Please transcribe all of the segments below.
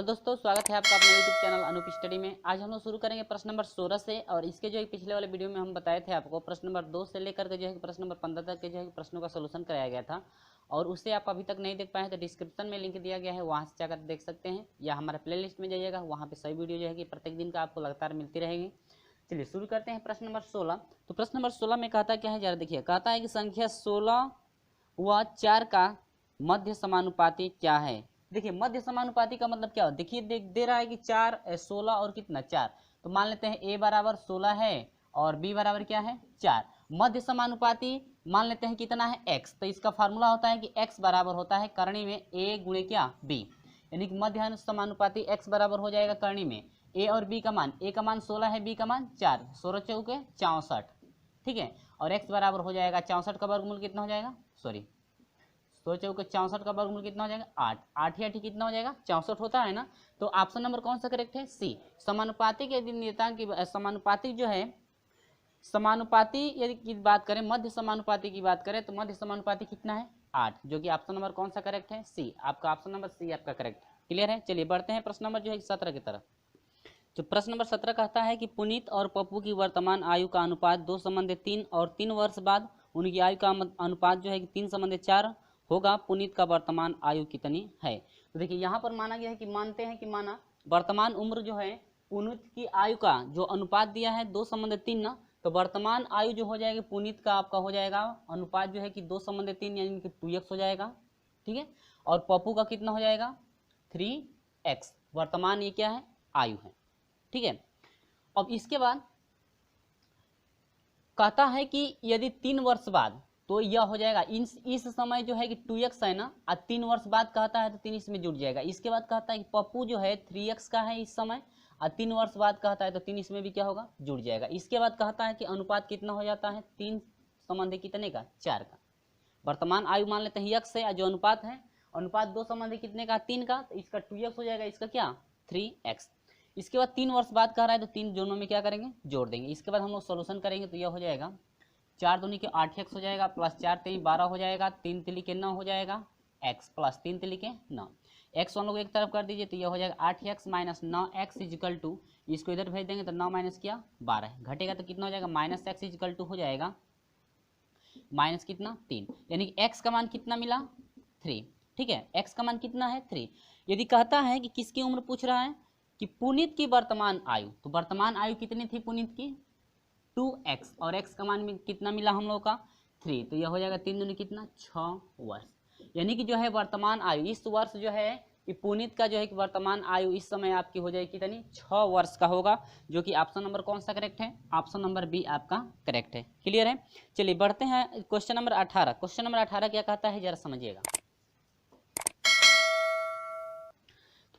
दोस्तों, स्वागत है आपका अपने यूट्यूब चैनल अनूप स्टडी में। आज हम लोग शुरू करेंगे प्रश्न नंबर 16 से। और इसके जो है पिछले वाले वीडियो में हम बताए थे आपको प्रश्न नंबर 2 से लेकर के जो है प्रश्न नंबर 15 तक के जो है प्रश्नों का सोल्यूशन कराया गया था। और उससे आप अभी तक नहीं देख पाए तो डिस्क्रिप्शन में लिंक दिया गया है, वहाँ से जाकर देख सकते हैं, या हमारे प्ले लिस्ट में जाइएगा, वहाँ पर सभी वीडियो जो है कि प्रत्येक दिन का आपको लगातार मिलती रहेगी। चलिए शुरू करते हैं प्रश्न नंबर 16। तो प्रश्न नंबर 16 में कहता क्या है, जरा देखिए। कहता है कि संख्या 16 व 4 का मध्य समानुपाती क्या है। देखिए मध्य समानुपाती का मतलब क्या हो, देखिए दे रहा है कि 4 16 और कितना 4। तो मान लेते हैं a बराबर 16 है और b बराबर क्या है 4। मध्य समानुपाती मान लेते हैं कितना है x। तो इसका फार्मूला होता है कि x बराबर होता है करणी में a गुणे क्या b, यानी कि मध्य समानुपाती x बराबर हो जाएगा करणी में a और b का मान। a का मान 16 है, b का मान 4, 16 चौके 64, ठीक है। और x बराबर हो जाएगा 64 का वर्गमूल कितना हो जाएगा, सॉरी 16 चौके 64 का वर्गमूल कितना हो जाएगा 8। 8 या कितना हो जाएगा 64 होता है ना। तो ऑप्शन नंबर कौन सा करेक्ट है, सी। समानुपाती के यदि नियतांक की समानुपाती जो है, समानुपाती यदि की बात करें, मध्य समानुपाती की बात करें तो मध्य समानुपाती कितना है 8, जो कि ऑप्शन नंबर कौन सा करेक्ट है, सी। आपका ऑप्शन नंबर सी आपका करेक्ट है। क्लियर है। चलिए बढ़ते हैं प्रश्न नंबर जो है 17 की तरफ। तो प्रश्न नंबर 17 कहता है कि पुनीत और पप्पू की वर्तमान आयु का अनुपात 2:3 और 3 वर्ष बाद उनकी आयु का अनुपात जो है कि 3:4 होगा। पुनीत का वर्तमान आयु कितनी है। तो देखिए यहाँ पर माना गया है कि मानते हैं कि माना वर्तमान उम्र जो है पुनीत की आयु का जो अनुपात दिया है 2:3 ना, तो वर्तमान आयु जो हो जाएगी पुनीत का आपका हो जाएगा अनुपात जो है कि 2:3 यानी कि 2x हो जाएगा, ठीक है। और पप्पू का कितना हो जाएगा 3x। वर्तमान ये क्या है आयु है, ठीक है। अब इसके बाद कहता है कि यदि 3 वर्ष बाद तो यह हो जाएगा इस समय जो है कि 2x है ना, और 3 वर्ष बाद कहता है तो 3 इसमें जुड़ जाएगा। इसके बाद कहता है कि पप्पू जो है 3x का है इस समय, और 3 वर्ष बाद कहता है तो 3 इसमें भी क्या होगा जुड़ जाएगा। इसके बाद कहता है कि अनुपात कितना हो जाता है 3 संबंधी कितने का 4 का। वर्तमान आयु मान लेते हैं x है, जो अनुपात है अनुपात 2 संबंधी कितने का 3 का, तो इसका 2x हो जाएगा, इसका क्या 3x। इसके बाद 3 वर्ष बाद कह रहा है तो 3 दोनों में क्या करेंगे जोड़ देंगे। इसके बाद हम लोग सोल्यूशन करेंगे तो यह हो जाएगा 4 दूनी के 8x हो जाएगा, प्लस 4 3 12 हो जाएगा, 3 3 के 9 हो जाएगा x, प्लस 3 3 के 9। x हम लोग एक तरफ कर दीजिए तो यह हो जाएगा 8x minus 9x is equal to, इसको इधर भेज देंगे तो 9 माइनस क्या 12 घटेगा तो कितना हो जाएगा माइनस x इजिकल टू हो जाएगा माइनस कितना 3, यानी कि x का मान कितना मिला 3, ठीक है। x का मान कितना है 3। यदि कहता है कि किसकी उम्र पूछ रहा है कि पुनीत की वर्तमान आयु, तो वर्तमान आयु कितनी थी पुनीत की 2x, और x का मान में कितना मिला हम लोग का 3, तो यह हो जाएगा 3 दूनी कितना 6 वर्ष। यानी कि जो है वर्तमान आयु इस वर्ष जो है कि पुनीत का जो है कि वर्तमान आयु इस समय आपकी हो जाएगी कितनी 6 वर्ष का होगा, जो कि ऑप्शन नंबर कौन सा करेक्ट है, ऑप्शन नंबर बी आपका करेक्ट है। क्लियर है। चलिए बढ़ते हैं क्वेश्चन नंबर 18। क्वेश्चन नंबर 18 क्या कहता है जरा समझिएगा।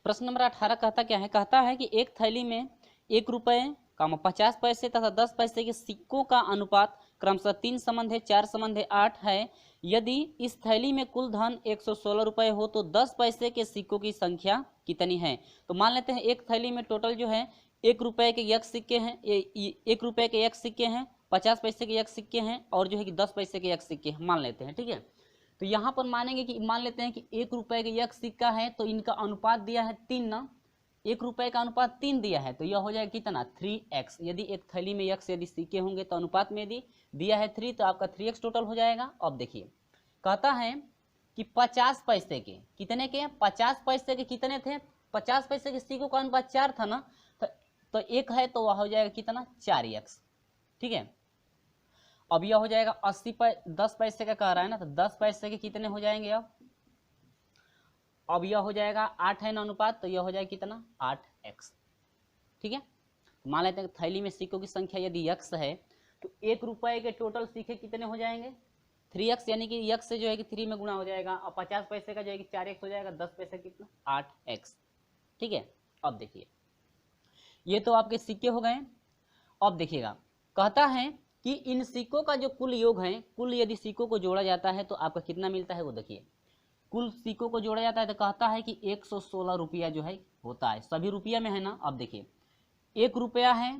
प्रश्न नंबर 18 कहता क्या है, कहता है कि एक थैली में 1 रुपये 50 पैसे तथा 10 पैसे के सिक्कों का अनुपात क्रमशः 3 संबंध 4 संबंध 8 है। यदि इस थैली में कुल धन 116 रुपये हो तो 10 पैसे के सिक्कों की संख्या कितनी है। तो मान लेते हैं एक थैली में टोटल जो है 1 रुपये के x सिक्के हैं, 1 रुपये के x सिक्के हैं, 50 पैसे के x सिक्के हैं, और जो है कि 10 पैसे के x सिक्के मान लेते हैं, ठीक है। तो यहाँ पर मानेंगे कि मान लेते हैं कि 1 रुपये के x सिक्का है तो इनका अनुपात दिया है 3 ना, 1 रुपये का अनुपात 3 दिया है तो यह हो जाएगा कितना 3x। यदि एक थैली में x यदि सिक्के होंगे तो अनुपात में यदि दिया है 3 तो आपका 3x टोटल हो जाएगा। अब देखिए कहता है कि 50 पैसे के कितने के 50 पैसे के कितने थे, 50 पैसे के सिक्कों का अनुपात 4 था ना, तो 1 है तो वह हो जाएगा कितना 4x, ठीक है। अब यह हो जाएगा 10 पैसे का कह रहा है ना, तो 10 पैसे के कितने हो जाएंगे अब यह हो जाएगा 8 है ना अनुपात, तो यह हो जाएगा कितना 8x, ठीक है। मान लेते हैं थैली में सिक्कों की संख्या यदि x है तो 1 रुपये के टोटल सिक्के कितने हो जाएंगे 3x, यानी कि x से जो है कि 3 में गुणा हो जाएगा, और 50 पैसे का जो है कि 4x हो जाएगा, 10 पैसे कितना 8x, ठीक है। अब देखिए ये तो आपके सिक्के हो गए। अब देखिएगा कहता है कि इन सिक्कों का जो कुल योग है, कुल यदि सिक्कों को जोड़ा जाता है तो आपका कितना मिलता है, वो देखिए कुल सिक्कों को जोड़ा जाता है तो कहता है कि 116 रुपया जो है होता है, सभी रुपया में है ना। अब देखिए 1 रुपया है,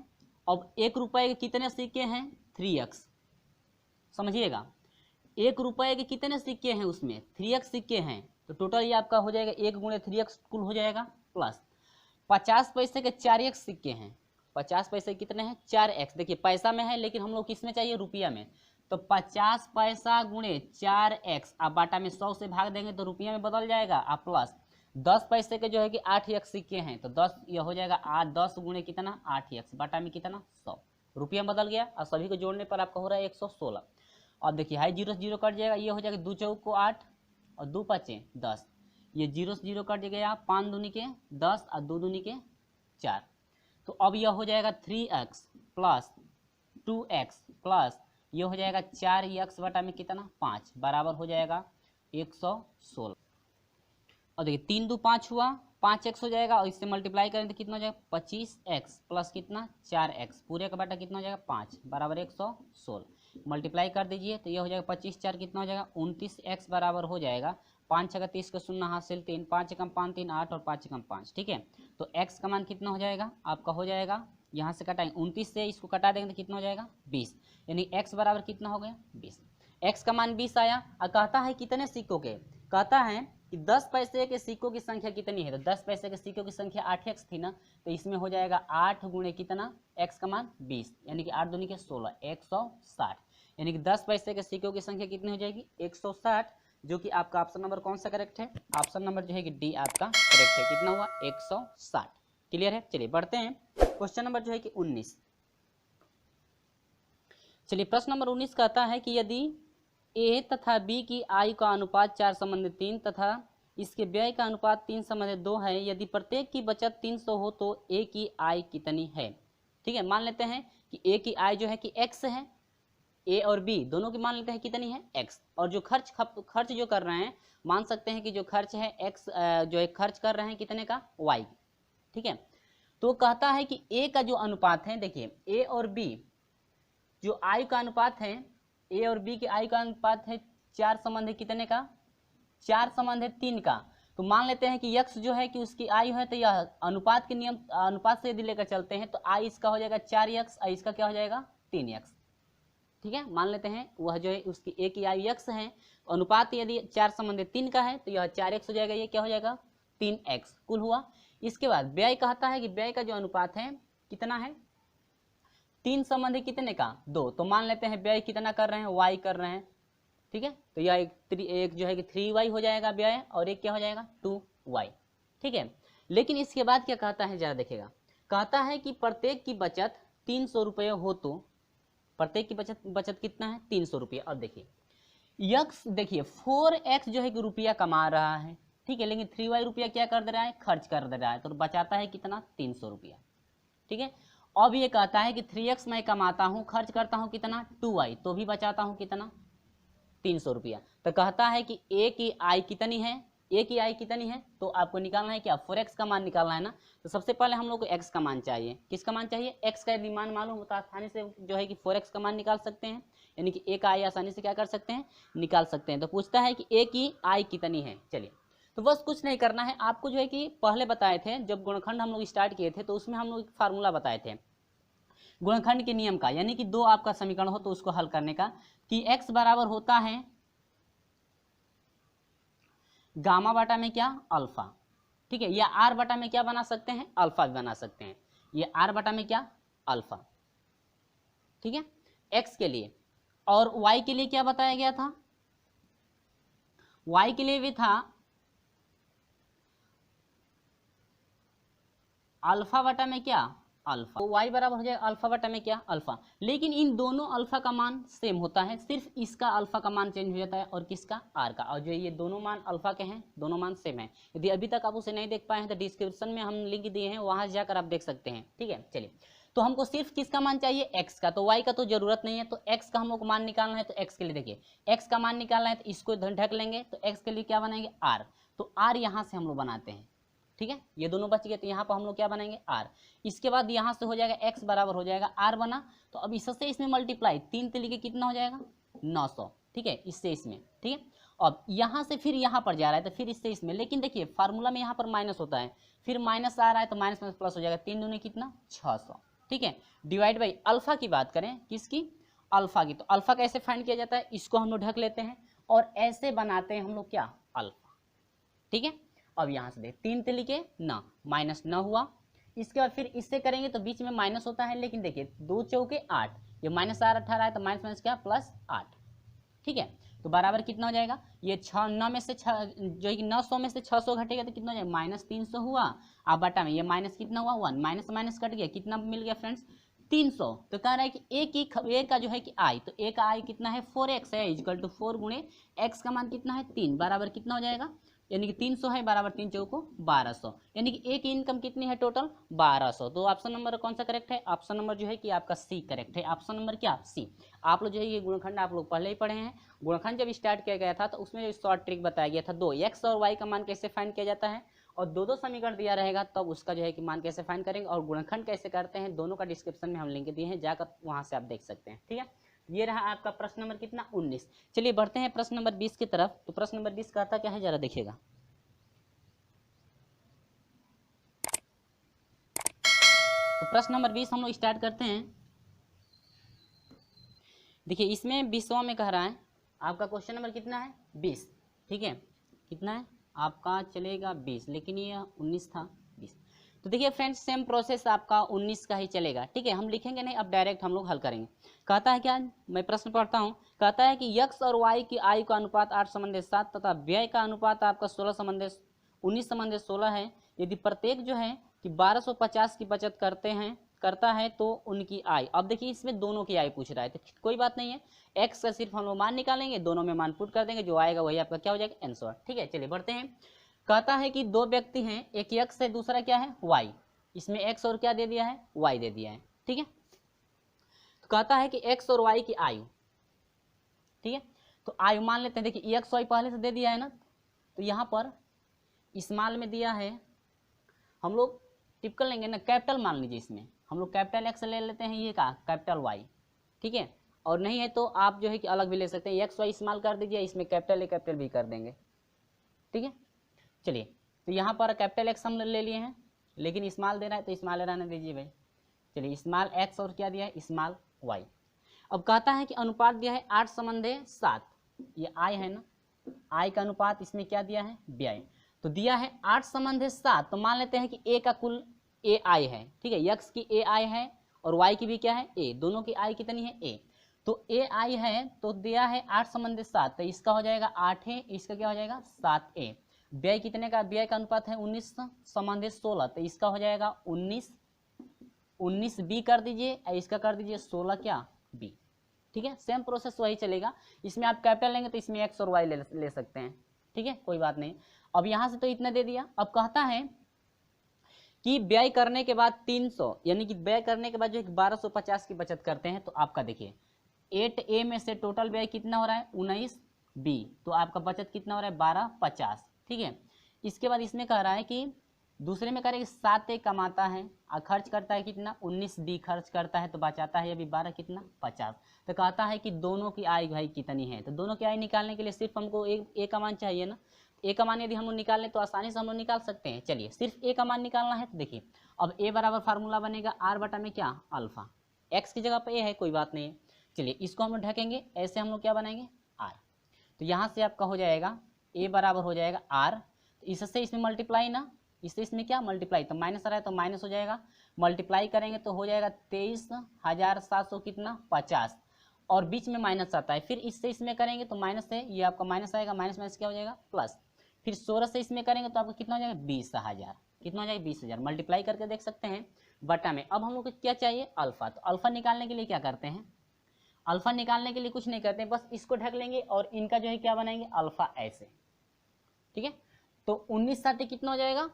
अब 1 रुपये के कितने सिक्के हैं 3x, समझिएगा 1 रुपये के कितने सिक्के हैं उसमें 3x सिक्के हैं, तो टोटल ये आपका हो जाएगा 1 गुणे 3x कुल हो जाएगा, प्लस 50 पैसे के 4x सिक्के हैं। 50 पैसे कितने हैं? 4x। देखिए पैसा में है लेकिन हम लोग किस में चाहिए? रुपया में। तो 50 पैसा गुणे 4x, आप बाटा में 100 से भाग देंगे तो रुपया में बदल जाएगा। आप प्लस 10 पैसे के जो है कि 8x सिक्के हैं, तो 10 यह हो जाएगा 8, 10 गुणे कितना? 8x, बाटा में कितना? 100, रुपया में बदल गया। और सभी को जोड़ने पर आपका हो रहा है 116। और देखिए हाई जीरो से जीरो कट जाएगा, ये हो जाएगा 2 चौक को 8 और 2 पचे 10, ये जीरो से जीरो कट गया, 5 दूनी के 10 और 2 दूनी के 4। तो अब यह हो जाएगा 3x प्लस 2x प्लस ये हो जाएगा 4x बटा में कितना? 5, बराबर हो जाएगा 116। और देखिए 3 2 5 हुआ, 5x हो जाएगा और इससे मल्टीप्लाई करें तो कितना हो जाएगा? 25x प्लस कितना? 4x, पूरे का बाटा कितना हो जाएगा? 5, बराबर 116। मल्टीप्लाई कर दीजिए तो ये हो जाएगा 25 4 कितना हो जाएगा? 29x, बराबर हो जाएगा 5 6 30 का 0 हासिल 3, 5 कम 5 3 8 और 5 कम 5। ठीक है, तो x का मान कितना हो जाएगा? आपका हो जाएगा, यहाँ से कटाएंगे 29 से इसको कटा देंगे तो कितना हो जाएगा? 20, यानी x बराबर कितना हो गया? 20। x का मान 20 आया। और कहता है कितने सिक्कों के? कहता है कि 10 पैसे के सिक्कों की संख्या कितनी है? तो 10 पैसे के सिक्कों की संख्या 8x थी ना, तो इसमें हो जाएगा 8 गुणे कितना? x का मान 20, यानी कि 8 दूनी के 16, 160। यानी कि 10 पैसे के सिक्कों की संख्या कितनी हो जाएगी? 160, जो कि आपका ऑप्शन नंबर कौन सा करेक्ट है? ऑप्शन नंबर जो है कि डी आपका करेक्ट है। कितना हुआ? 160। क्लियर है? चलिए बढ़ते हैं क्वेश्चन नंबर जो है कि 19। चलिए प्रश्न नंबर 19 कहता है कि यदि ए तथा बी की आयु का अनुपात 4 संबंधित 3 तथा इसके व्यय का अनुपात 3 संबंधित 2 है, यदि प्रत्येक की बचत 300 हो तो ए की आय कितनी है? ठीक है, मान लेते हैं कि ए की आय जो है कि x है, ए और बी दोनों की मान लेते हैं कितनी है? x। और जो खर्च जो कर रहे हैं, मान सकते हैं कि जो खर्च है x, जो है खर्च कर रहे हैं कितने का? y। ठीक है, तो कहता है कि ए का जो अनुपात है, देखिए ए और बी जो आयु का अनुपात है, ए और बी के आयु का अनुपात है 4 संबंधित कितने का? 4 संबंधित 3 का। तो मान लेते हैं कि x जो है कि उसकी आयु है, तो यह अनुपात के नियम, अनुपात से यदि लेकर चलते हैं तो आई इसका हो जाएगा 4x और इसका क्या हो जाएगा? 3x। ठीक है, मान लेते हैं वह जो है उसकी ए की आयु x है, तो अनुपात यदि 4 संबंधित 3 का है तो यह 4x हो जाएगा, ये क्या हो जाएगा? 3x कुल हुआ। इसके बाद व्यय कहता है कि व्यय का जो अनुपात है कितना है? 3 संबंधी कितने का? 2। तो मान लेते हैं व्यय कितना कर रहे हैं? y कर रहे हैं। ठीक है, तो यह एक जो है कि 3y हो जाएगा व्यय, और एक क्या हो जाएगा? 2y। ठीक है, लेकिन इसके बाद क्या कहता है जरा देखिएगा। कहता है कि प्रत्येक की बचत 300 रुपये हो तो प्रत्येक की बचत कितना है? 300 रुपये। अब देखिए यक्स, देखिए 4x जो है कि रुपया कमा रहा है, ठीक है, लेकिन 3y रुपया क्या कर दे रहा है? खर्च कर दे रहा है, तो बचाता है कितना? 300 रुपया। ठीक है, अब ये कहता है कि 3x मैं कमाता हूं, खर्च करता हूं कितना? 2y, तो भी बचाता हूं कितना? 300 रुपया। तो कहता है कि a की आय कितनी है? a की आय कितनी है? तो आपको निकालना है क्या? 4x का मान निकालना है ना। तो सबसे पहले हम लोग को x का मान चाहिए। किसका मान चाहिए? x का यदि मान मालूम होता है आसानी से जो है कि 4x का मान निकाल सकते हैं, यानी कि a का आय आसानी से क्या कर सकते हैं? निकाल सकते हैं। तो पूछता है कि a की आय कितनी है। चलिए, तो बस कुछ नहीं करना है आपको, जो है कि पहले बताए थे जब गुणनखंड हम लोग स्टार्ट किए थे, तो उसमें हम लोग एक फार्मूला बताए थे गुणनखंड के नियम का, यानी कि 2 आपका समीकरण हो तो उसको हल करने का, कि x बराबर होता है गामा बाटा में क्या? अल्फा। ठीक है, या r बटा में क्या बना सकते हैं? अल्फा भी बना सकते हैं। ये r बटा में क्या? अल्फा। ठीक है, x के लिए। और y के लिए क्या बताया गया था? y के लिए भी था अल्फा बटा में क्या? अल्फा। तो y बराबर हो जाएगा अल्फा बटा में क्या? अल्फा। लेकिन इन दोनों अल्फा का मान सेम होता है, सिर्फ इसका अल्फा का मान चेंज हो जाता है और किसका? r का। और जो ये दोनों मान अल्फा के हैं, दोनों मान सेम है। यदि अभी तक आप उसे नहीं देख पाए हैं तो डिस्क्रिप्शन में हम लिंक दिए हैं, वहां जाकर आप देख सकते हैं। ठीक है, चलिए, तो हमको सिर्फ किसका मान चाहिए? x का। तो y का तो जरूरत नहीं है, तो x का हम लोग को मान निकालना है। तो x के लिए देखिए, x का मान निकालना है तो इसको ढक लेंगे, तो x के लिए क्या बनाएंगे? r। तो r यहां से हम लोग बनाते हैं। ठीक है, ये दोनों बच गए, तो यहाँ पर हम लोग क्या बनाएंगे? r। इसके बाद यहाँ से हो जाएगा x बराबर हो जाएगा r बना, तो अब इससे इसमें मल्टीप्लाई, 3 3 के कितना हो जाएगा? 900। ठीक है, इससे इसमें। ठीक है, अब यहाँ से फिर यहाँ पर जा रहा है तो फिर इससे इसमें, लेकिन देखिए फार्मूला में यहाँ पर माइनस होता है, फिर माइनस आ रहा है तो माइनस में प्लस हो जाएगा। 3 दूनी कितना? 600। ठीक है, डिवाइड बाई अल्फा की बात करें, किसकी? अल्फा की। तो अल्फा कैसे फाइंड किया जाता है? इसको हम लोग ढक लेते हैं और ऐसे बनाते हैं हम लोग क्या? अल्फा। ठीक है, अब यहाँ से देख 3 3 के 9, माइनस 9 हुआ, इसके बाद फिर इससे करेंगे तो बीच में माइनस होता है, लेकिन देखिए 2 चौके 8, ये माइनस 18 है तो माइनस माइनस क्या प्लस 8, ठीक है। तो बराबर कितना हो जाएगा, ये 9 में से 6 जो कि 900 में से 600 घटेगा तो कितना हो जाएगा -300 हुआ। अब बटा में ये माइनस कितना हुआ 1, माइनस माइनस कट गया, कितना मिल गया फ्रेंड्स 300। तो कह रहा है कि ए का जो है कि आई, तो ए का आई कितना है 4x है, इक्वल टू 4 गुणे x का मान कितना है 3, बराबर कितना हो जाएगा, यानी कि 300 है बराबर 3 चौको 1200, यानी कि ए की इनकम कितनी है टोटल 1200। तो ऑप्शन नंबर कौन सा करेक्ट है, ऑप्शन नंबर जो है कि आपका सी करेक्ट है, ऑप्शन नंबर क्या सी। आप लोग जो है ये गुणनखंड आप लोग पहले ही पढ़े हैं, गुणनखंड जब स्टार्ट किया गया था तो उसमें जो शॉर्ट ट्रिक बताया गया था, 2 x और y का मान कैसे फाइंड किया जाता है, और दो समीकरण दिया रहेगा तब उसका जो है कि मान कैसे फाइंड करेंगे और गुणनखंड कैसे करते हैं, दोनों का डिस्क्रिप्शन में हम लिंक दिए हैं, जाकर वहां से आप देख सकते हैं, ठीक है। ये रहा आपका प्रश्न नंबर कितना 19। चलिए बढ़ते हैं प्रश्न नंबर 20 की तरफ। तो प्रश्न नंबर 20 कहता क्या है जरा देखिएगा। तो प्रश्न नंबर 20 हम लोग स्टार्ट करते हैं। देखिए इसमें 20वां में कह रहा है आपका क्वेश्चन नंबर कितना है 20, ठीक है, कितना है आपका चलेगा 20, लेकिन ये 19 था 20। तो देखिए फ्रेंड्स सेम प्रोसेस आपका 19 का ही चलेगा, ठीक है, हम लिखेंगे नहीं, अब डायरेक्ट हम लोग हल करेंगे। कहता है क्या, मैं प्रश्न पढ़ता हूँ, कहता है कि x और y की आयु का अनुपात 8:7 तथा व्यय का अनुपात आपका 19:16 है। यदि प्रत्येक जो है कि 1250 की बचत करता है तो उनकी आय। अब देखिए इसमें दोनों की आय पूछ रहा है, तो कोई बात नहीं है, x का सिर्फ हम लोग मान निकालेंगे, दोनों में मान पुट कर देंगे, जो आएगा वही आपका क्या हो जाएगा आंसर, ठीक है। चलिए बढ़ते हैं। कहता है कि 2 व्यक्ति हैं, एक x है दूसरा क्या है y, इसमें x और क्या दे दिया है y दे दिया है, ठीक है। तो कहता है कि x और y की आयु, ठीक है, तो आयु मान लेते हैं। देखिए x y पहले से दे दिया है ना, तो यहाँ पर स्मॉल में दिया है, हम लोग टिपिकल लेंगे ना, कैपिटल मान लीजिए, इसमें हम लोग कैपिटल एक्स ले लेते हैं, ये का कैपिटल वाई, ठीक है, और नहीं है तो आप जो है कि अलग भी ले सकते हैं, एक्स वाई इस्तेमाल कर दीजिए, इसमें कैपिटल ए कैपिटल भी कर देंगे, ठीक है। चलिए तो यहाँ पर कैपिटल एक्स हम ले लिए हैं, लेकिन स्मॉल दे रहा है तो स्मॉल रहने दीजिए भाई। चलिए स्मॉल एक्स और क्या दिया है स्मॉल वाई। अब कहता है कि अनुपात दिया है 8:7, ये आई है ना, आई का अनुपात इसमें क्या दिया है व्यय, तो दिया है 8:7, तो मान लेते हैं कि ए का कुल ए आई है, ठीक है, यक्स की ए आई है और वाई की भी क्या है ए, दोनों की आई कितनी है ए, तो ए आई है तो दिया है 8:7, तो इसका हो जाएगा 8 है, इसका क्या हो जाएगा 7a। व्यय कितने का, व्यय का अनुपात है 19:16, तो इसका हो जाएगा 19 बी कर दीजिए, इसका कर दीजिए 16 क्या बी, ठीक है। सेम प्रोसेस वही चलेगा, इसमें आप कैपिटल लेंगे तो इसमें एक्स और वाई ले सकते हैं, ठीक है, कोई बात नहीं। अब यहाँ से तो इतना दे दिया। अब कहता है कि व्यय करने के बाद 300, यानी कि व्यय करने के बाद जो 1250 की बचत करते हैं, तो आपका देखिए 8a में से टोटल व्यय कितना हो रहा है 19b, तो आपका बचत कितना हो रहा है 1250, ठीक है। इसके बाद इसमें कह रहा है कि दूसरे में कह रहे 7a कमाता है और खर्च करता है कितना 19b खर्च करता है, तो बचाता है अभी 12 कितना 50। तो कहता है कि दोनों की आय भाई कितनी है, तो दोनों की आय निकालने के लिए सिर्फ हमको ए का मान चाहिए ना, ए का मान यदि हम लोग निकाल लें तो आसानी से हम लोग निकाल सकते हैं। चलिए सिर्फ ए का मान निकालना है, तो देखिए अब ए बराबर फार्मूला बनेगा आर बटा में क्या अल्फा, एक्स की जगह पर ए है, कोई बात नहीं है। चलिए इसको हम लोग ढकेंगे, ऐसे हम लोग क्या बनाएंगे आर, तो यहाँ से आपका हो जाएगा ए बराबर हो जाएगा आर, इससे इसमें मल्टीप्लाई ना, इससे इसमें क्या मल्टीप्लाई, तो माइनस आ रहा है तो माइनस हो जाएगा, मल्टीप्लाई करेंगे तो हो जाएगा 23,700 कितना 50, और बीच में माइनस आता है, फिर इससे इसमें करेंगे तो माइनस है, ये आपका माइनस आएगा, माइनस माइनस क्या हो जाएगा प्लस, फिर 16 से इसमें करेंगे तो आपका कितना हो जाएगा 20,000, कितना हो जाएगा 20,000, मल्टीप्लाई करके देख सकते हैं बटा में। अब हम लोग को क्या चाहिए अल्फा, तो अल्फा निकालने के लिए क्या करते हैं, अल्फा निकालने के लिए कुछ नहीं करते हैं, बस इसको ढक लेंगे और इनका जो है क्या बनाएंगे अल्फा ऐसे, ठीक है। तो 19 कितना हो जाएगा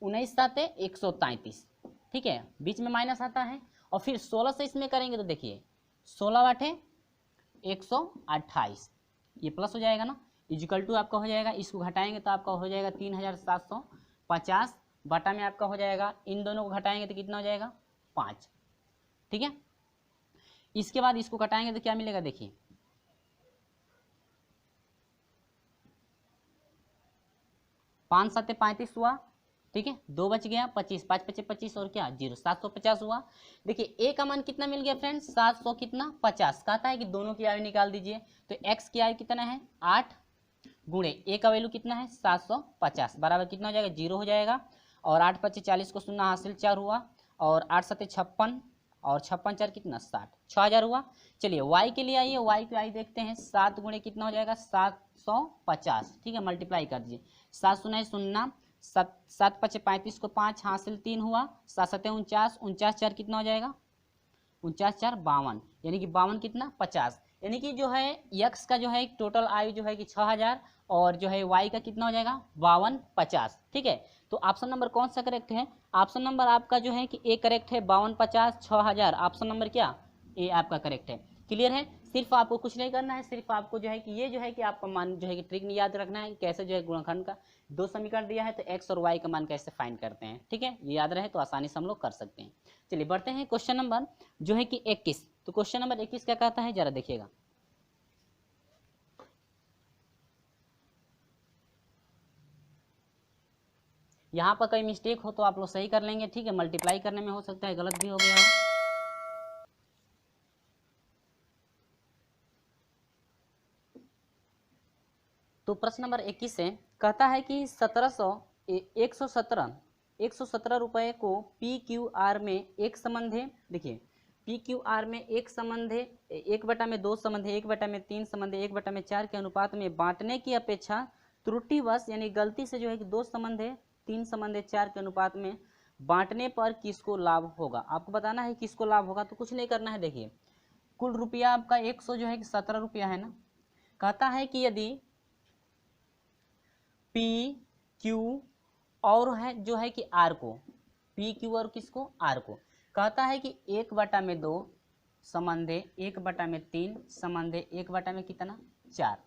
19 133, ठीक है, बीच में माइनस आता है, और फिर 16 से इसमें करेंगे तो देखिए 16 बटे 128, ये प्लस हो जाएगा ना, इक्वल टू आपका हो जाएगा, इसको घटाएंगे तो आपका हो जाएगा 3,750 बटा में आपका हो जाएगा, इन दोनों को घटाएंगे तो कितना हो जाएगा 5, ठीक है। इसके बाद इसको घटाएंगे तो क्या मिलेगा देखिए 5 7 35 हुआ, ठीक है, 2 बच गया 25, 5 5 25 और क्या 0, 750 हुआ। देखिए ए का मान कितना मिल गया फ्रेंड्स 700 कितना 50, कहता है कि दोनों की आयु निकाल दीजिए, तो x की आयु कितना है 8 गुणे ए का वैल्यू कितना है 750 बराबर कितना हो जाएगा 0 हो जाएगा, और 8 पच्चीस 40 को शून्य हासिल 4 हुआ, और 8 सत्ते 56, और 56 4 कितना 60, 6000 हुआ। चलिए y के लिए आइए, y पे आई देखते हैं, 7 गुणे कितना हो जाएगा 750, ठीक है, मल्टीप्लाई कर दीजिए, 7 शून्य शून्य, 7 पच्चे 35 को 5 हासिल 3 हुआ, 7 सत्ते 49, 49 4 कितना हो जाएगा 49 4 52, यानी कि 52 कितना 50, यानी कि जो है यक्स का जो है टोटल आयु जो है कि 6000, और जो है वाई का कितना हो जाएगा 52 50, ठीक है। तो ऑप्शन नंबर कौन सा करेक्ट है? ऑप्शन नंबर आपका जो है कि ए करेक्ट है, 52 50 6000, ऑप्शन नंबर क्या ए आपका करेक्ट है। क्लियर है? सिर्फ आपको कुछ नहीं करना है, सिर्फ आपको जो है कि ये जो है कि आपका मान जो है कि ट्रिक नहीं याद रखना है, कैसे जो है गुणनखंड का 2 समीकरण दिया है तो एक्स और वाई का मान कैसे फाइंड करते हैं, ठीक है, ये याद रहे तो आसानी से हम लोग कर सकते हैं। चलिए बढ़ते हैं क्वेश्चन नंबर जो है कि 21। तो क्वेश्चन नंबर 21 क्या कहता है, जरा देखिएगा। यहाँ पर कोई मिस्टेक हो तो आप लोग सही कर लेंगे, ठीक है, मल्टीप्लाई करने में हो सकता है गलत भी हो गया हो। तो प्रश्न नंबर 21 से कहता है कि 117 रुपये को पी क्यू आर में एक संबंध है, देखिए पी क्यू आर में एक संबंध है, 1/2 संबंध है, 1/3 संबंध है, 1/4 के अनुपात में बांटने की अपेक्षा त्रुटिवश यानी गलती से जो है कि 2 संबंध है, 3 संबंध है, 4 के अनुपात में बांटने पर किसको लाभ होगा। आपको बताना है किसको लाभ होगा, तो कुछ नहीं करना है। देखिए कुल रुपया आपका 100 जो है कि 17 रुपया है ना। कहता है कि यदि पी क्यू और है जो है कि आर को, पी क्यू और किसको आर को, कहता है कि 1/2 संबंधे 1/3 संबंधे 1/ कितना 4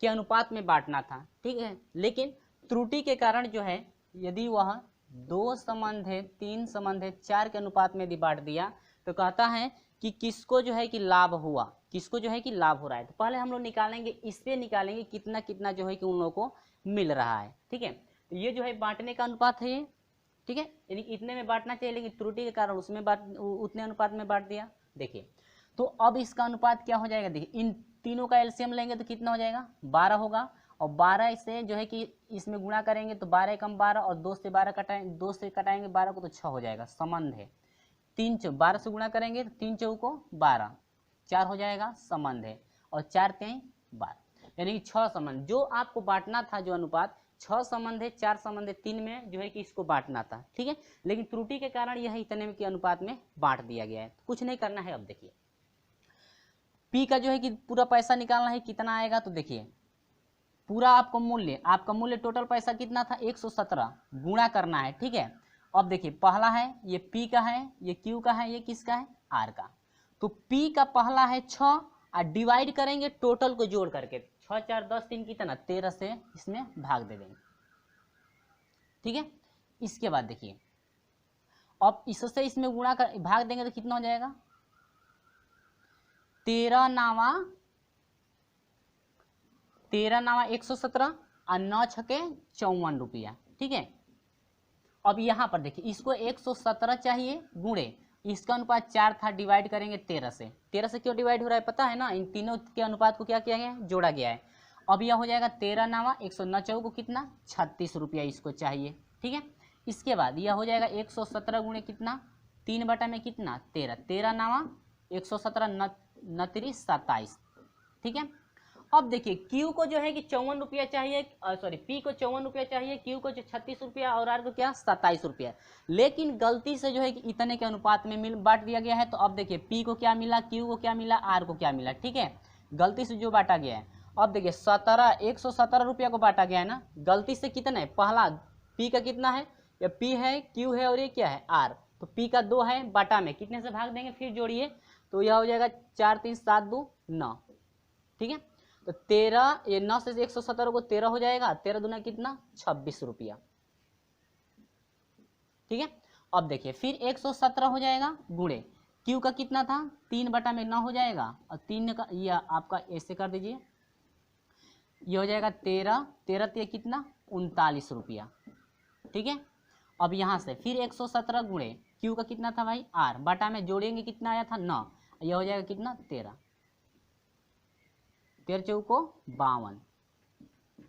के अनुपात में बांटना था, ठीक है। लेकिन त्रुटि के कारण जो है यदि वह 2 संबंधे 3 संबंधे 4 के अनुपात में यदि बांट दिया तो कहता है कि किसको जो है कि लाभ हुआ, किसको जो है कि लाभ हो रहा है। तो पहले हम लोग निकालेंगे, इस पे निकालेंगे कितना कितना जो है कि उन लोगों को मिल रहा है, ठीक है। तो ये जो है बांटने का अनुपात है ये, ठीक है, यानी इतने में बांटना चाहिए लेकिन त्रुटि के कारण उसमें उतने अनुपात में बांट दिया। देखिए तो अब इसका अनुपात क्या हो जाएगा, देखिए इन तीनों का एलसीएम लेंगे तो कितना हो जाएगा 12 होगा, और 12 से जो है कि इसमें गुणा करेंगे तो 12 कम 12 और 2 से 12 कटाएंगे, 2 से कटाएंगे 12 को तो 6 हो जाएगा, संबंध है। 12 से गुणा करेंगे तो 3 चौको 12, 4 हो जाएगा, संबंध है, और 4 3 12, यानी कि 6 संबंध जो आपको बांटना था, जो अनुपात 6 संबंध है 4 संबंध है 3 में जो है कि इसको बांटना था, ठीक है। लेकिन त्रुटि के कारण यह इतने के अनुपात में बांट दिया गया है, तो कुछ नहीं करना है। अब देखिए पी का जो है कि पूरा पैसा निकालना है, कितना आएगा, तो देखिए पूरा आपको मूल्य, आपका मूल्य टोटल पैसा कितना था 117, गुणा करना है, ठीक है। अब देखिए पहला है ये पी का है, ये क्यू का है, ये किसका है आर का। तो पी का पहला है 6 और डिवाइड करेंगे टोटल को जोड़ करके, 6 4 10 3 कितना 13 से इसमें भाग दे देंगे, ठीक है। इसके बाद देखिए अब इससे इसमें गुणा कर भाग देंगे तो कितना हो जाएगा 13 नावा 117 और 9 छके 54 रुपया, ठीक है। अब यहाँ पर देखिए इसको 117 चाहिए गुणे, इसका अनुपात 4 था, डिवाइड करेंगे 13 से। 13 से क्यों डिवाइड हो रहा है पता है ना, इन तीनों के अनुपात को क्या किया गया है, जोड़ा गया है। अब यह हो जाएगा 13 नावा 109 को कितना 36 रुपया इसको चाहिए, ठीक है। इसके बाद यह हो जाएगा 117 गुणे कितना 3 में कितना 13, 13 नावा 117 9 27, ठीक है। अब देखिए क्यू को जो है कि 54 रुपया चाहिए, सॉरी पी को 54 रुपया चाहिए, क्यू को जो 36 रुपया और आर को क्या 27 रुपया, लेकिन गलती से जो है कि इतने के अनुपात में मिल बांट दिया गया है। तो अब देखिए पी को क्या मिला, क्यू को क्या मिला, आर को क्या मिला, ठीक है, गलती से जो बांटा गया है। अब देखिए 117 रुपया को बांटा गया है ना, गलती से कितना है, पहला पी का कितना है, या पी है क्यू है और ये क्या है आर, तो पी का 2 है, बाटा में कितने से भाग देंगे फिर जोड़िए, तो यह हो जाएगा 4 3 7 2 9, ठीक है। तो 13 ये 9 से 117 को 13 हो जाएगा, 13 दूना कितना 26 रुपया, ठीक है। अब देखिए फिर 117 हो जाएगा गुणे क्यू का कितना था 3/9 हो जाएगा, और 3 का ये आपका ऐसे कर दीजिए, ये हो जाएगा 13 13 कितना 39 रुपया, ठीक है। अब यहाँ से फिर 117 गुणे क्यू का कितना था भाई आर, बाटा में जोड़ेंगे कितना आया था 9, यह हो जाएगा कितना 13 13 चौको 52,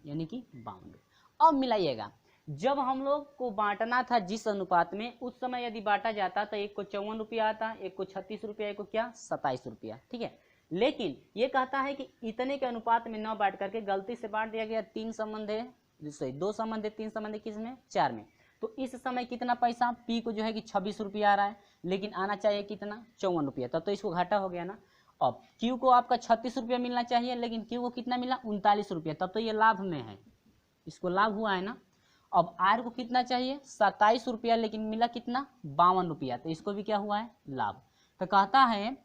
यानी कि 52। अब मिलाइएगा जब हम लोग को बांटना था जिस अनुपात में, उस समय यदि बांटा जाता तो एक को 54 रुपया आता, एक को 36 रुपया, एक को क्या 27 रुपया, ठीक है। लेकिन ये कहता है कि इतने के अनुपात में न बांट करके गलती से बांट दिया गया, 3 संबंध है, सॉरी 2 संबंध है, 3 संबंध है किसमें, 4 में। तो इस समय कितना पैसा पी को जो है कि 26 रुपया आ रहा है, लेकिन आना चाहिए कितना 54 रुपया, तब तो इसको घाटा हो गया ना। अब क्यू को आपका 36 रुपया मिलना चाहिए, लेकिन क्यू को कितना मिला 39 रुपया, तब तो ये लाभ में है, इसको लाभ हुआ है ना। अब आर को कितना चाहिए 27 रुपया, लेकिन मिला कितना 52 रुपया, तो इसको भी क्या हुआ है लाभ। तो कहता है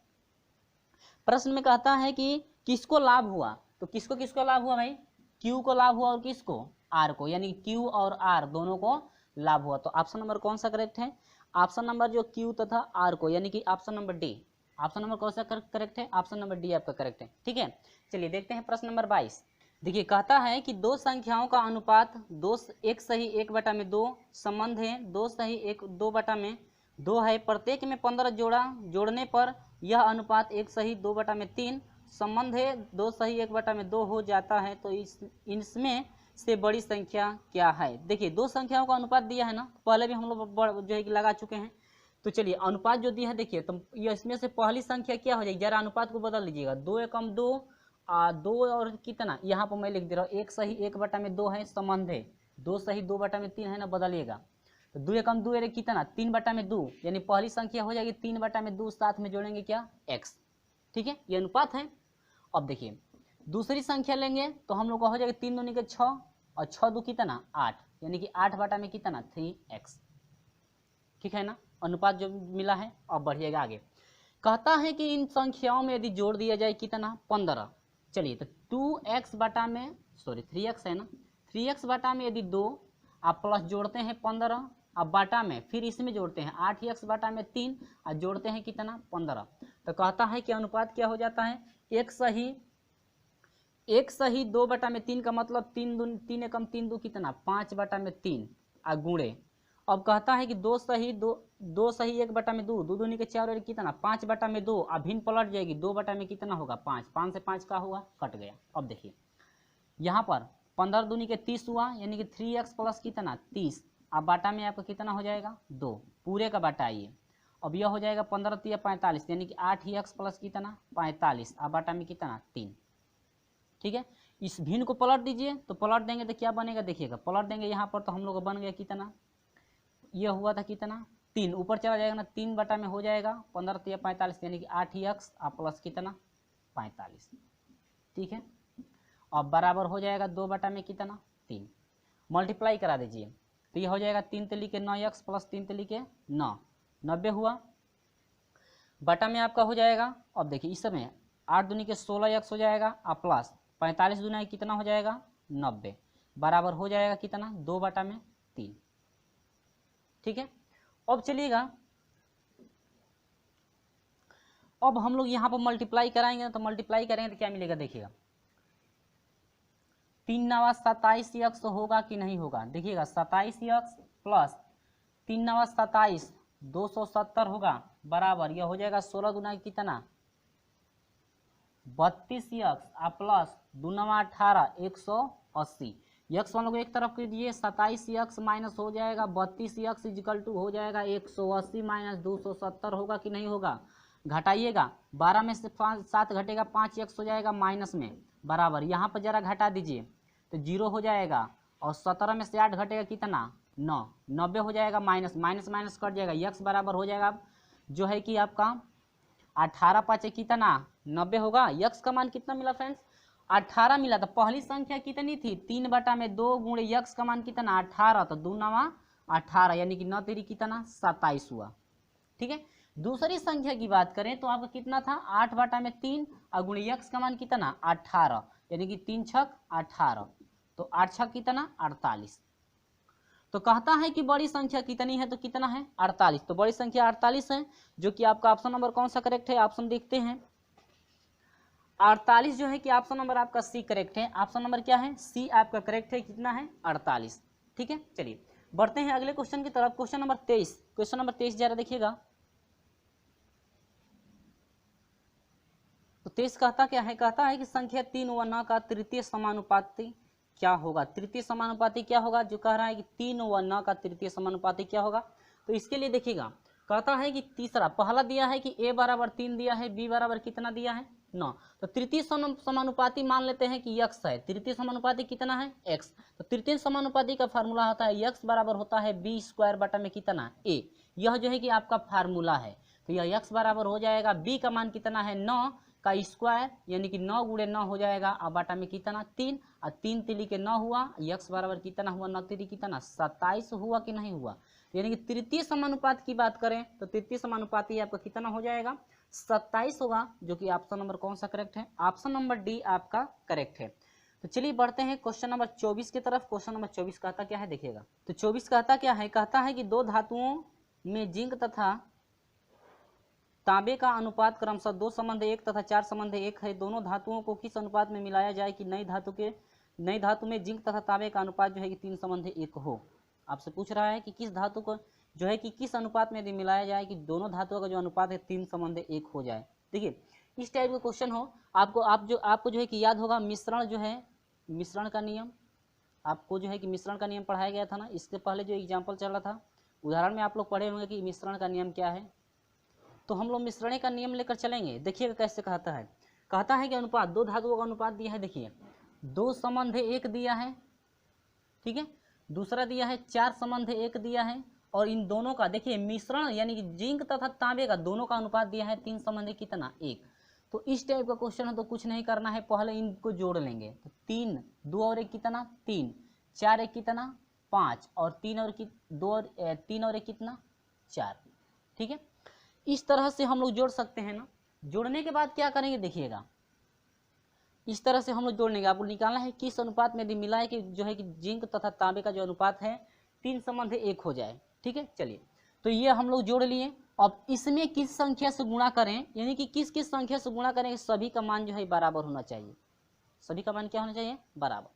प्रश्न में कहता है कि किसको लाभ हुआ, तो किसको किसको लाभ हुआ भाई, क्यू को लाभ हुआ और किसको आर को, यानी क्यू और आर दोनों को लाभ हुआ। तो ऑप्शन नंबर कौन सा करेक्ट है, ऑप्शन नंबर जो क्यू तथा आर को, यानी कि option number D. Option number कौन सा करेक्ट है, ऑप्शन नंबर डी आपका करेक्ट है, ठीक है। चलिए देखते हैं प्रश्न नंबर 22। देखिए कहता है कि दो संख्याओं का अनुपात 1:1/2 संबंध है, 2:2 है, प्रत्येक में 15 जोड़ने पर यह अनुपात 1:2/3 संबंध है, 2:1/2 हो जाता है। तो इसमें से बड़ी संख्या क्या है। देखिए दो संख्याओं का अनुपात दिया है ना, पहले भी हम लोग जो है कि लगा चुके हैं। तो चलिए अनुपात जो दिया है देखिए, तो ये इसमें से पहली संख्या क्या हो जाएगी, जरा अनुपात को बदल लीजिएगा, 2 एकम 2 2 और कितना, यहाँ पर मैं लिख दे रहा हूँ 1:1/2 है संबंध है, 2:2/3 है ना, बदलिएगा। तो 2 एकम 2 अरे कितना 3/2, यानी पहली संख्या हो जाएगी 3/2, साथ में जोड़ेंगे क्या x, ठीक है, ये अनुपात है। अब देखिए दूसरी संख्या लेंगे तो हम लोग का हो जाएगा 3 दूनी के 6 और 6 दो कितना 8, यानी कि 8 में कितना 3x, ठीक है ना, अनुपात जो मिला है। अब बढ़िएगा आगे, कहता है कि इन संख्याओं में यदि जोड़ दिया जाए कितना 15। चलिए तो 2x बटा में 3x है ना, 3x बटा में यदि 2 आप प्लस जोड़ते हैं 15, अब बाटा में फिर इसमें जोड़ते हैं 8x बटा में 3 और जोड़ते हैं कितना 15। तो कहता है कि अनुपात क्या हो जाता है 1:2/3 का मतलब 3 एकम 3 दो कितना 5/3 आ गुणे। अब कहता है कि 2:1/2, 2 दूनी के 4 और कितना 5/2, अब भिन्न पलट जाएगी 2 में कितना होगा 5, 5 से 5 का हुआ कट गया। अब देखिए यहाँ पर 15 दूनी के 30 हुआ, यानी कि 3x प्लस कितना 30, अब बाटा में आपका कितना हो जाएगा 2, पूरे का बाटा आइए। अब यह हो जाएगा 15 3 45, यानी कि 8x प्लस कितना 45, अब बाटा में कितना 3, ठीक है। इस भिन्न को पलट दीजिए, तो पलट देंगे तो क्या बनेगा देखिएगा, पलट देंगे यहाँ पर तो हम लोग बन गया कितना, यह हुआ था कितना 3, ऊपर चला जाएगा ना 3 में हो जाएगा 15 3 45, यानी कि 8x प्लस कितना 45, ठीक है। अब बराबर हो जाएगा 2 में कितना 3, मल्टीप्लाई करा दीजिए तो यह हो जाएगा 3 तिली के 9x प्लस 3 तिली के 9, 90 हुआ, बटा में आपका हो जाएगा। अब देखिए इस समय 8 दूनी के 16x हो जाएगा और प्लस 45 दूना कितना हो जाएगा 90, बराबर हो जाएगा कितना 2/3, ठीक है। अब चलिएगा अब हम लोग यहाँ पर मल्टीप्लाई कराएंगे, तो मल्टीप्लाई करेंगे तो क्या मिलेगा देखिएगा, 3 9 27x होगा कि नहीं होगा, देखिएगा 27x प्लस 3 9 27 270 होगा, बराबर यह हो जाएगा 16 गुना कितना 32x प्लस 2 9 18 180, यक्स वन को एक तरफ कर दिए 27x माइनस हो जाएगा 32x इजिकल टू हो जाएगा 180 माइनस 270 होगा कि नहीं होगा, घटाइएगा 12 में से 7 घटेगा 5x हो जाएगा माइनस में, बराबर यहाँ पर जरा घटा दीजिए तो 0 हो जाएगा, और 17 में से 8 घटेगा कितना 9, 90 हो जाएगा, माइनस माइनस माइनस कट जाएगा, यक्स बराबर हो जाएगा जो है कि आपका 18 5 कितना 90 होगा। यक्स का मान कितना मिला फ्रेंड्स 18 मिला। तो पहली संख्या कितनी थी 3/2 गुणे यक्स का मान कितना 18, तो 2 9 18 यानी कि 9 3 कितना 27 हुआ, ठीक है। दूसरी संख्या की बात करें तो आपका कितना था 8/3 और गुणे यक्स का मान कितना 18, यानी कि 3 6 18, तो 8 6 कितना 48। तो कहता है कि बड़ी संख्या कितनी है, तो कितना है 48, तो बड़ी संख्या 48 है, जो कि आपका ऑप्शन नंबर कौन सा करेक्ट है, ऑप्शन देखते हैं 48 जो है कि ऑप्शन नंबर आपका सी करेक्ट है। ऑप्शन नंबर क्या है सी आपका करेक्ट है, कितना है 48, ठीक है। चलिए बढ़ते हैं अगले क्वेश्चन की तरफ, क्वेश्चन नंबर 23। क्वेश्चन नंबर 23 जरा देखिएगा, तो 23 कहता क्या है, कहता है कि संख्या 3 व 9 का तृतीय समानुपाती क्या होगा? तृतीय समानुपाती क्या होगा? जो कह रहा है कि 3 व 9 का तृतीय समानुपाती क्या होगा? तो इसके लिए देखिएगा, कहता है कि तीसरा, पहला दिया है कि a बराबर 3 दिया है, b बराबर कितना दिया है? 9। तो तृतीय समानुपाती मान लेते हैं कि x है। तृतीय समानुपाती कितना है? x। तो तृतीय समानुपाती का फार्मूला होता है x बराबर होता है b स्क्वायर बटा में कितना? a। यह जो है कि आपका फार्मूला है। तो यह x बराबर हो जाएगा, b का मान कितना है? 9 का स्क्वायर, यानी कि 9 गुणे 9 हो जाएगा, और बटा में कितना? 3, और 3 तिली के 9 हुआ, x बराबर कितना हुआ? 9 तिली कितना? 27 हुआ कि नहीं हुआ? यानी कि तृतीय समानुपात की बात करें तो तृतीय समानुपाती आपका कितना हो जाएगा? 27 होगा, जो कि ऑप्शन नंबर कौन सा करेक्ट है? ऑप्शन नंबर डी आपका करेक्ट है। तो चलिए बढ़ते हैं क्वेश्चन नंबर 24 की तरफ। क्वेश्चन नंबर 24 कहता क्या है, देखिएगा। तो 24 कहता क्या है? कहता है कि दो धातुओं में जिंक तथा तांबे का अनुपात क्रमशः 2:1 तथा 4:1 है। दोनों धातुओं को किस अनुपात में मिलाया जाए कि नई धातु में जिंक तथा तांबे का अनुपात जो है कि 3:1 हो? आपसे पूछ रहा है कि किस धातु को जो है कि किस अनुपात में यदि मिलाया जाए कि दोनों धातुओं का जो अनुपात है 3:1 हो जाए। देखिए, इस टाइप का क्वेश्चन हो, आपको जो है कि याद होगा मिश्रण जो है, मिश्रण का नियम आपको जो है कि मिश्रण का नियम पढ़ाया गया था ना। इसके पहले जो एग्जाम्पल चल रहा था, उदाहरण में आप लोग पढ़े होंगे कि मिश्रण का नियम क्या है। तो हम लोग मिश्रण का नियम लेकर चलेंगे। देखिएगा कैसे कहता है। कहता है कि अनुपात, दो धातुओं का अनुपात दिया है। देखिए, 2:1 दिया है, ठीक है। दूसरा दिया है 4:1 दिया है, और इन दोनों का देखिए मिश्रण यानी कि जिंक तथा तांबे का दोनों का अनुपात दिया है 3:1 कितना? 1। तो इस टाइप का क्वेश्चन है तो कुछ नहीं करना है, पहले इनको जोड़ लेंगे। तो 3, 2 और 1 कितना? 3, 4 1 कितना? 5, और 3 और 2 और 3 और 1 कितना? 4, ठीक है। इस तरह से हम लोग जोड़ सकते हैं ना। जोड़ने के बाद क्या करेंगे, देखिएगा, इस तरह से हम लोग जोड़ लेंगे। आपको निकालना है किस अनुपात में यदि मिला है कि जो है कि जिंक तथा तांबे का जो अनुपात है 3:1 हो जाए, ठीक है। चलिए, तो ये हम लोग जोड़ लिए। अब इसमें किस संख्या से गुणा करें, यानी कि किस किस संख्या से गुणा करें, सभी का मान जो है बराबर होना चाहिए। सभी का मान क्या होना चाहिए? बराबर।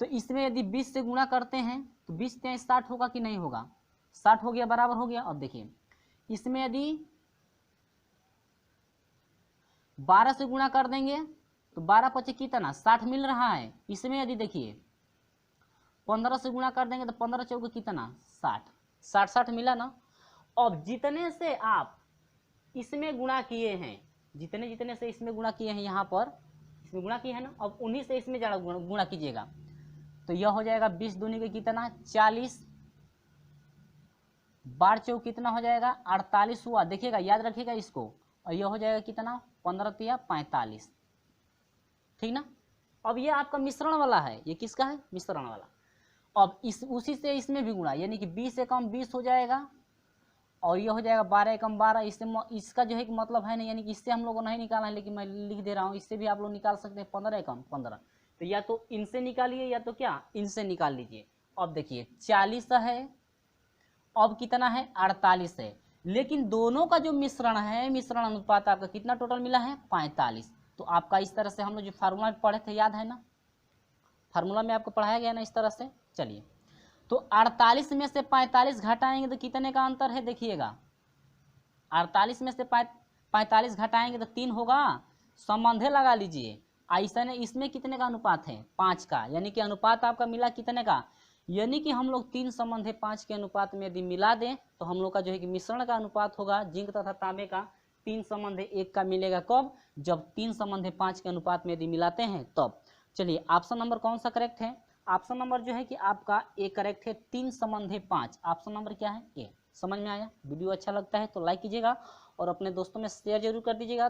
तो इसमें यदि 20 से गुणा करते हैं तो 20 से 60 होगा कि नहीं होगा? 60 हो गया, बराबर हो गया। अब देखिए, इसमें यदि 12 से गुणा कर देंगे तो 12 पचे कितना? 60 मिल रहा है। इसमें यदि देखिए 15 से गुणा कर देंगे तो 15 चौके कितना? 60, 60 मिला ना। अब जितने से आप इसमें गुणा किए हैं, जितने जितने से इसमें गुणा किए हैं, यहाँ पर इसमें गुणा किए हैं ना, अब उन्हीं से इसमें ज़्यादा गुणा कीजिएगा। तो यह हो जाएगा 20 दूनी के कितना? 40, 12 चौक कितना हो जाएगा? 48 हुआ। देखिएगा, याद रखिएगा इसको। और यह हो जाएगा कितना? 15 तिया 45, ठीक ना। अब ये आपका मिश्रण वाला है, ये किसका है? मिश्रण वाला। अब उसी से इसमें भी गुणा, यानी कि 20 से कम 20 हो जाएगा, और ये हो जाएगा 12 कम 12। इससे इसका जो है कि मतलब है नहीं, यानी कि इससे हम लोग को नहीं निकालना है, लेकिन मैं लिख दे रहा हूँ, इससे भी आप लोग निकाल सकते हैं। 15 कम 15, तो या तो इनसे निकालिए या तो क्या इनसे निकाल लीजिए। अब देखिए 40 है, अब कितना है? 48 है, लेकिन दोनों का जो मिश्रण है, मिश्रण अनुपात आपका कितना टोटल मिला है? 45। तो आपका इस तरह से हम लोग जो फार्मूला पढ़े थे, याद है ना? फार्मूला में आपको पढ़ाया गया ना इस तरह से। चलिए, तो 48 में से 45 घटाएंगे तो कितने का अंतर है? देखिएगा, 48 में से 45 घटाएंगे तो 3 होगा। संबंधे लगा लीजिए। ऐसा नहीं, इसमें कितने का अनुपात है? 5 का, यानी कि अनुपात आपका मिला कितने का? यानी कि हम लोग 3 संबंधे 5 के अनुपात में यदि मिला दें तो हम लोग का जो है कि मिश्रण का अनुपात होगा जिंक तथा तांबे का 3:1 का मिलेगा। कब? जब 3:5 के अनुपात में यदि मिलाते हैं तब। चलिए, ऑप्शन नंबर कौन सा करेक्ट है? ऑप्शन नंबर जो है कि आपका ए करेक्ट है, 3:5। ऑप्शन नंबर क्या है? ए। समझ में आया? वीडियो अच्छा लगता है तो लाइक कीजिएगा और अपने दोस्तों में शेयर जरूर कर दीजिएगा।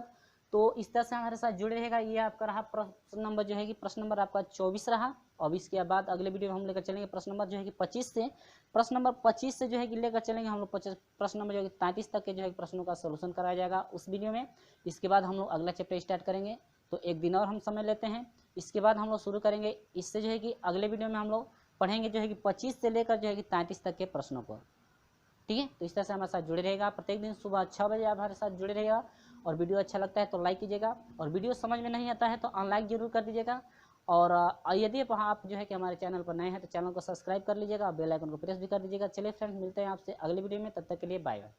तो इस तरह से हमारे साथ जुड़े रहेगा। ये आपका रहा प्रश्न नंबर जो है कि प्रश्न नंबर आपका 24 रहा। अब इसके बाद अगले वीडियो में हम लेकर चलेंगे प्रश्न नंबर जो है कि 25 से। प्रश्न नंबर 25 से जो है कि लेकर चलेंगे हम लोग प्रश्न नंबर जो है कि 33 तक के जो है प्रश्नों का सोल्यूशन कराया जाएगा उस वीडियो में। इसके बाद हम लोग अगला चैप्टर स्टार्ट करेंगे, तो एक दिन और हम समय लेते हैं। इसके बाद हम लोग शुरू करेंगे इससे जो है कि अगले वीडियो में हम लोग पढ़ेंगे जो है कि 25 से लेकर जो है कि 33 तक के प्रश्नों को, ठीक है। तो इस तरह से हमारे साथ जुड़े रहेगा। प्रत्येक दिन सुबह 6 बजे आप हमारे साथ जुड़े रहेगा। और वीडियो अच्छा लगता है तो लाइक कीजिएगा, और वीडियो समझ में नहीं आता है तो अनलाइक जरूर कर दीजिएगा। और यदि आप जो है कि हमारे चैनल पर नए हैं तो चैनल को सब्सक्राइब कर लीजिएगा और बेल आइकन को प्रेस भी कर दीजिएगा। चलिए फ्रेंड्स, मिलते हैं आपसे अगले वीडियो में, तब तक के लिए बाय बाय।